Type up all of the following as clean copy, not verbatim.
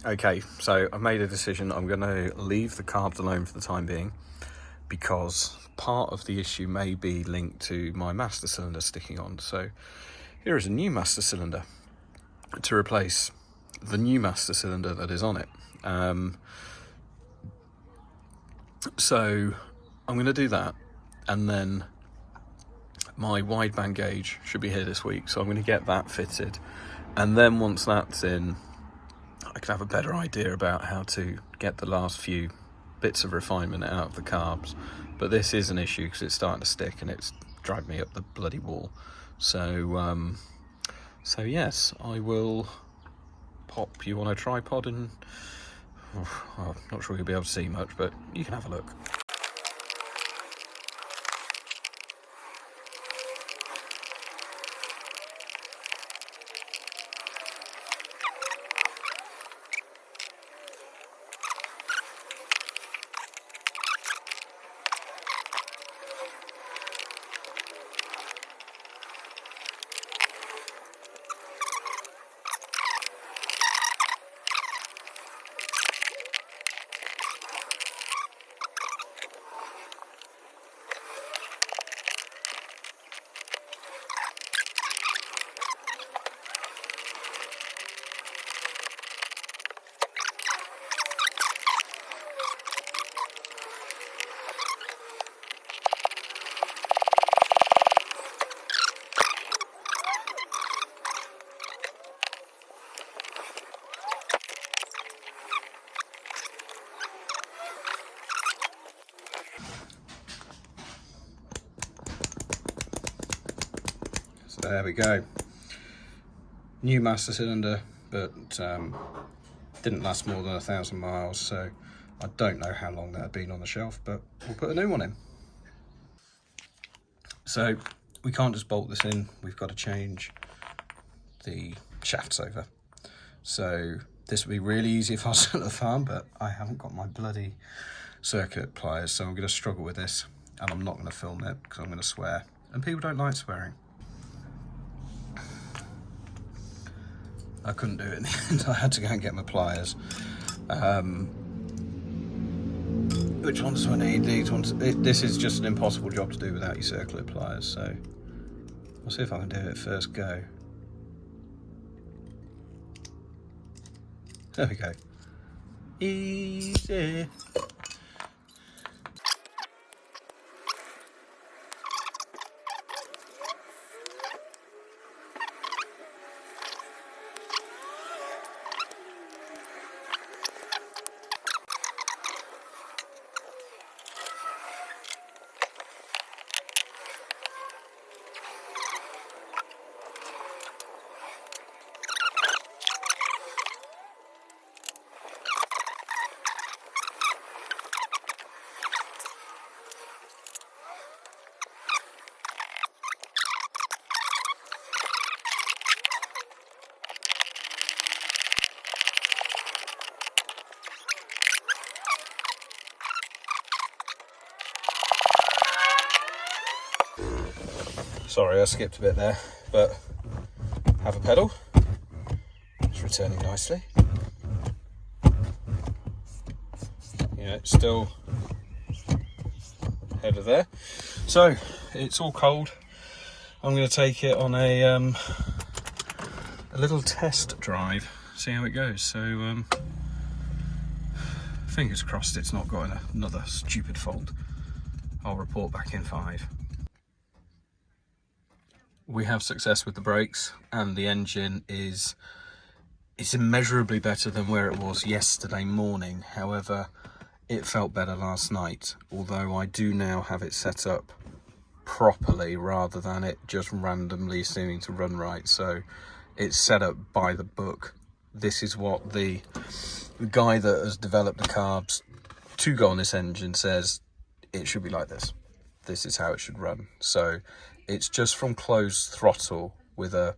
Okay, so I've made a decision. I'm going to leave the carbs alone for the time being, because part of the issue may be linked to my master cylinder sticking on. So here is a new master cylinder to replace the new master cylinder that is on it. So I'm going to do that, and then my wideband gauge should be here this week, so I'm going to get that fitted, and then once that's in, I can have a better idea about how to get the last few bits of refinement out of the carbs. But this is an issue because it's starting to stick and it's driving me up the bloody wall. So so yes, I will pop you on a tripod, and I'm not sure you'll be able to see much, but you can have a look. So there we go. New master cylinder, but didn't last more than 1,000 miles, so I don't know how long that had been on the shelf, but we'll put a new one in. So we can't just bolt this in, we've got to change the shafts over. So this would be really easy if I was at the farm, but I haven't got my bloody circuit pliers, so I'm going to struggle with this, and I'm not going to film it because I'm going to swear, and people don't like swearing. I couldn't do it in the end. I had to go and get my pliers. Which ones do I need? These ones. This is just an impossible job to do without your circular pliers, so I'll see if I can do it first go. There we go. Easy. Sorry, I skipped a bit there, but have a pedal. It's returning nicely. Yeah, it's still ahead of there. So it's all cold. I'm going to take it on a little test drive, see how it goes. So fingers crossed it's not got another stupid fault. I'll report back in 5. We have success with the brakes, and the engine is immeasurably better than where it was yesterday morning. However, it felt better last night, although I do now have it set up properly rather than it just randomly seeming to run right. So it's set up by the book. This is what the guy that has developed the carbs to go on this engine says it should be like this. This is how it should run. So it's just from closed throttle with a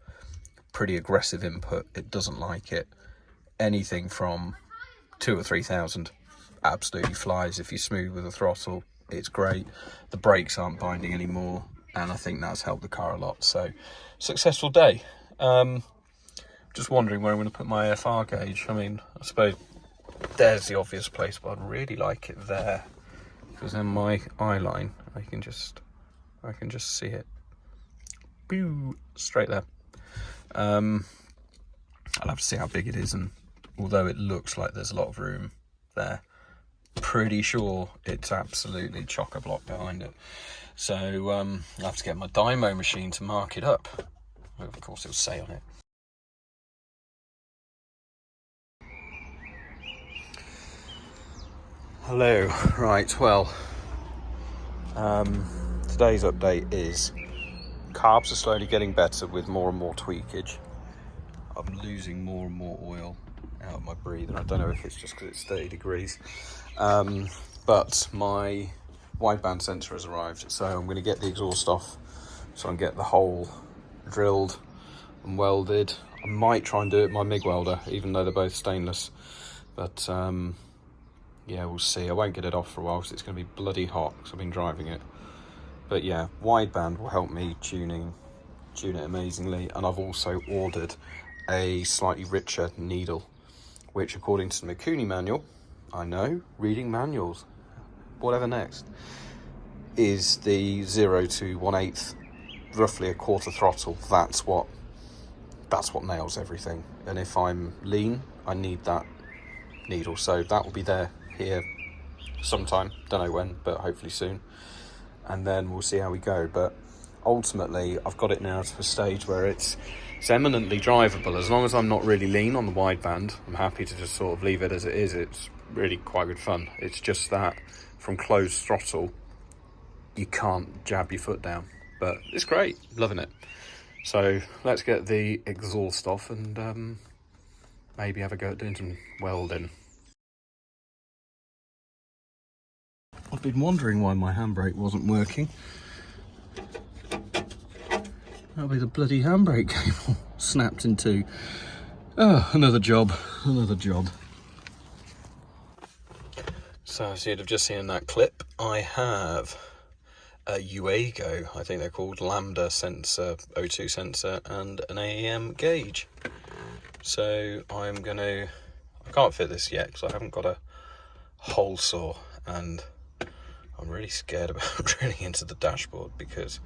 pretty aggressive input. It doesn't like it. Anything from 2,000 or 3,000 absolutely flies. If you're smooth with the throttle, it's great. The brakes aren't binding anymore, and I think that's helped the car a lot. So successful day. Just Just wondering where I'm going to put my AFR gauge. I mean, I suppose there's the obvious place, but I'd really like it there, because then my eye line, I can just see it. Boo, straight there. I'll have to see how big it is, and although it looks like there's a lot of room there, pretty sure it's absolutely chock-a-block behind it. So I'll have to get my dymo machine to mark it up. Of course it'll say on it. Hello. Right, well, today's update is carbs are slowly getting better with more and more tweakage. I'm losing more and more oil out of my breather. I don't know if it's just because it's 30 degrees, but my wideband sensor has arrived, so I'm going to get the exhaust off so I can get the hole drilled and welded. I might try and do it with my MIG welder, even though they're both stainless, but yeah, we'll see. I won't get it off for a while because it's going to be bloody hot because I've been driving it. But yeah, wideband will help me tune it amazingly, and I've also ordered a slightly richer needle, which according to the Mikuni manual, I know, reading manuals, whatever next, is the 0 to 1/8, roughly a quarter throttle. That's what nails everything. And if I'm lean, I need that needle, so that will be here sometime, don't know when, but hopefully soon, and then we'll see how we go. But ultimately I've got it now to a stage where it's eminently drivable. As long as I'm not really lean on the wideband, I'm happy to just sort of leave it as it is. It's really quite good fun. It's just that from closed throttle you can't jab your foot down, but it's great, loving it. So let's get the exhaust off and maybe have a go at doing some welding. I've been wondering why my handbrake wasn't working. That'll be the bloody handbrake cable snapped in two. Oh, another job. So as you'd have just seen in that clip, I have a Uego, I think they're called, lambda sensor, O2 sensor, and an AEM gauge. So I can't fit this yet because I haven't got a hole saw, and I'm really scared about drilling into the dashboard because,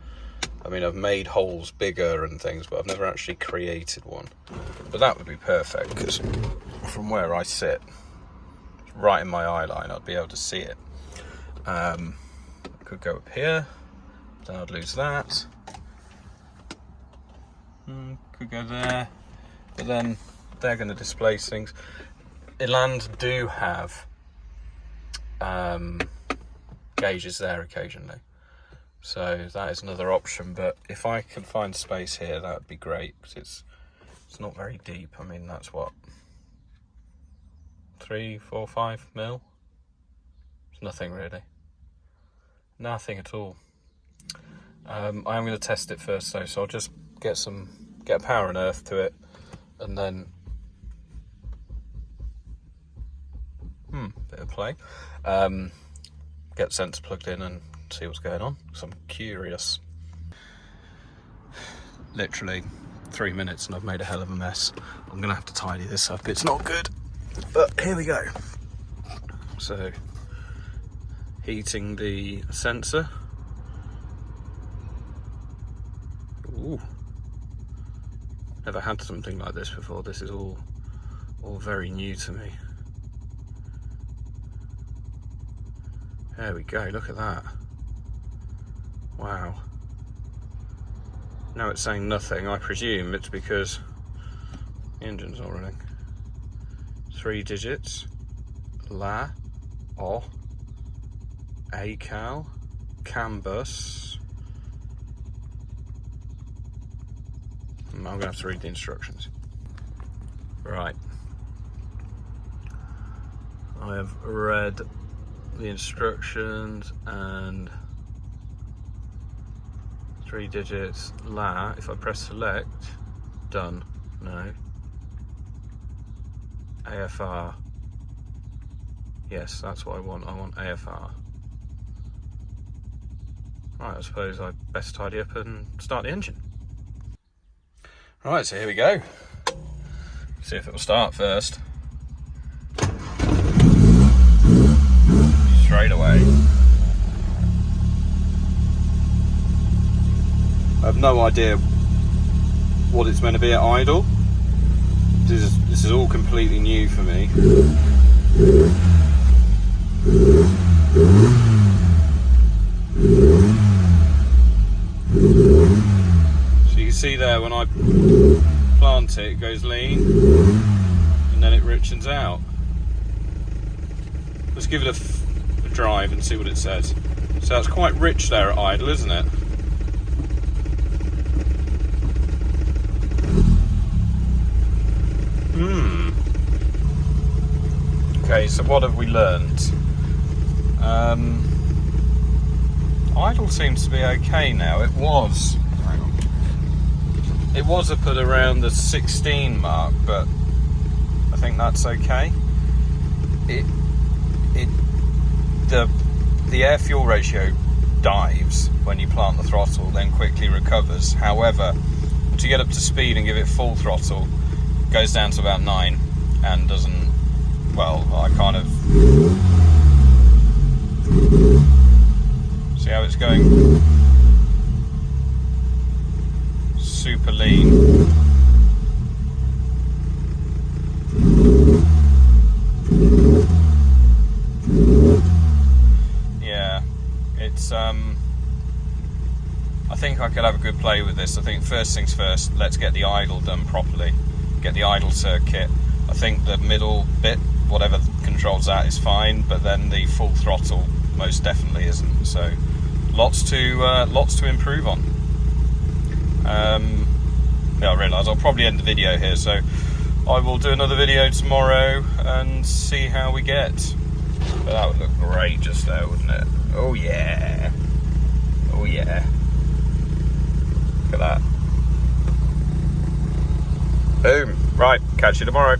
I mean, I've made holes bigger and things, but I've never actually created one. But that would be perfect because from where I sit, right in my eye line, I'd be able to see it. I could go up here, then I'd lose that. Could go there, but then they're going to displace things. Elan do have gauges there occasionally, so that is another option. But if I can find space here, that would be great, because it's not very deep. I mean, that's what, 3, 4, 5 mil. It's nothing really, nothing at all. I'm going to test it first though, so I'll just get a power and earth to it, and then bit of play, get the sensor plugged in and see what's going on, because I'm curious. Literally 3 minutes and I've made a hell of a mess. I'm gonna have to tidy this up, it's not good, but here we go. So heating the sensor. Ooh, never had something like this before. This is all very new to me. There we go, look at that. Wow. Now it's saying nothing. I presume it's because the engine's not running. 3 digits. La, O, ACAL, CAN bus. I'm going to have to read the instructions. Right. I have read the instructions, and 3 digits, La. If I press select, done. No. AFR. Yes, that's what I want. I want AFR. Right, I suppose I best tidy up and start the engine. Right, so here we go. See if it will start first. Straight away. I have no idea what it's meant to be at idle. This is all completely new for me. So you can see there when I plant it, it goes lean and then it richens out. Let's give it a drive and see what it says. So it's quite rich there at idle, isn't it? Okay, so what have we learned? Idle seems to be okay now. It was up at around the 16 mark, but I think that's okay. The air fuel ratio dives when you plant the throttle, then quickly recovers. However, once you get up to speed and give it full throttle, it goes down to about 9 and doesn't, well, I kind of see how it's going. Super lean. Yeah, it's I think I could have a good play with this. I think first things first, let's get the idle done properly. Get the idle circuit. I think the middle bit, whatever controls that, is fine, but then the full throttle most definitely isn't. So lots to improve on. Yeah, I realise I'll probably end the video here, so I will do another video tomorrow and see how we get. But that would look great just there, wouldn't it? Oh yeah. Oh yeah. Look at that. Boom. Right, catch you tomorrow.